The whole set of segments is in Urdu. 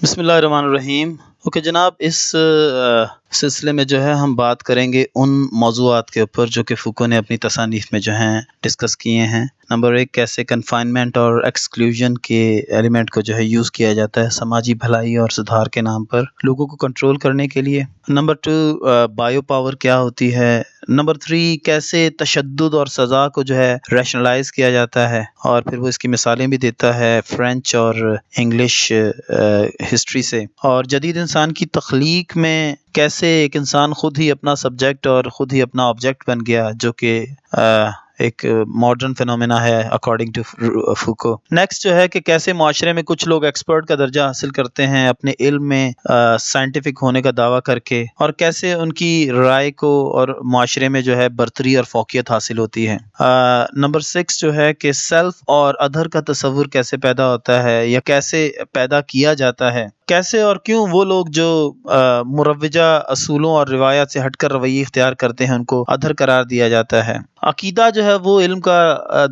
بسم اللہ الرحمن الرحیم۔ اوکے جناب، اس سلسلے میں جو ہے ہم بات کریں گے ان موضوعات کے اوپر جو کہ فوکو نے اپنی تصانیف میں جو ہیں ڈسکس کیے ہیں۔ نمبر 1، کیسے کنفائنمنٹ اور ایکسکلوژن کے ایلیمنٹ کو جو ہے یوز کیا جاتا ہے سماجی بھلائی اور سدھار کے نام پر لوگوں کو کنٹرول کرنے کے لیے۔ نمبر 2، بایو پاور کیا ہوتی ہے۔ نمبر 3، کیسے تشدد اور سزا کو جو ہے ریشنلائز کیا جاتا ہے، اور پھر وہ اس کی مثالیں بھی دیتا ہے فرینچ اور انگلش ہسٹری سے۔ اور جدید انسان کی تخلیق میں کیسے ایک انسان خود ہی اپنا سبجیکٹ اور خود ہی اپنا آبجیکٹ بن گیا، جو کہ ایک ماڈرن فینومینا ہے اکارڈنگ ٹو فوکو۔ نیکسٹ جو ہے کہ کیسے معاشرے میں کچھ لوگ ایکسپرٹ کا درجہ حاصل کرتے ہیں اپنے علم میں سائنٹیفک ہونے کا دعویٰ کر کے، اور کیسے ان کی رائے کو اور معاشرے میں جو ہے برتری اور فوقیت حاصل ہوتی ہے۔ نمبر 6 جو ہے کہ سیلف اور ادھر کا تصور کیسے پیدا ہوتا ہے یا کیسے پیدا کیا جاتا ہے، کیسے اور کیوں وہ لوگ جو مروجہ اصولوں اور روایات سے ہٹ کر رویے اختیار کرتے ہیں ان کو ادھر قرار دیا جاتا ہے۔ عقیدہ جو ہے وہ علم کا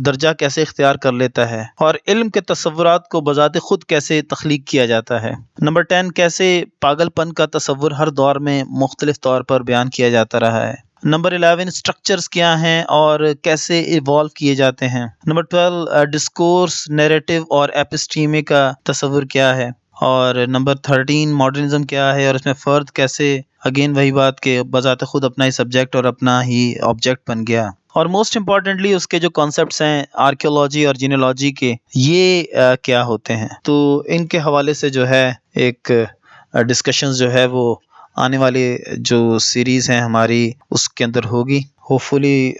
درجہ کیسے اختیار کر لیتا ہے، اور علم کے تصورات کو بذات خود کیسے تخلیق کیا جاتا ہے۔ نمبر 10، کیسے پاگل پن کا تصور ہر دور میں مختلف طور پر بیان کیا جاتا رہا ہے۔ نمبر 11، اسٹرکچرز کیا ہیں اور کیسے ایوالو کیے جاتے ہیں۔ نمبر 12، ڈسکورس، نیریٹو اور ایپسٹیمی کا تصور کیا ہے۔ اور نمبر 13، ماڈرنزم کیا ہے اور اس میں فرد کیسے، اگین وہی بات کہ بذات خود اپنا ہی سبجیکٹ اور اپنا ہی آبجیکٹ بن گیا۔ اور موسٹ امپورٹنٹلی اس کے جو کانسیپٹس ہیں آرکیولوجی اور جینولوجی کے، یہ کیا ہوتے ہیں۔ تو ان کے حوالے سے جو ہے ایک ڈسکشنز جو ہے وہ آنے والے جو سیریز ہیں ہماری اس کے اندر ہوگی۔ ہوپ فلی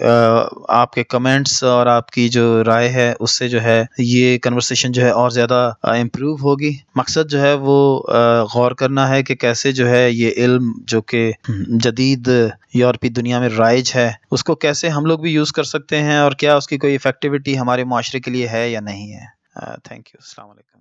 آپ کے کمنٹس اور آپ کی جو رائے ہے اس سے جو ہے یہ کنورسیشن جو ہے اور زیادہ امپروو ہوگی۔ مقصد جو ہے وہ غور کرنا ہے کہ کیسے جو ہے یہ علم جو کہ جدید یورپی دنیا میں رائج ہے اس کو کیسے ہم لوگ بھی یوز کر سکتے ہیں، اور کیا اس کی کوئی ایفیکٹیوٹی ہمارے معاشرے کے لیے ہے یا نہیں ہے۔ تھینک یو، السلام علیکم۔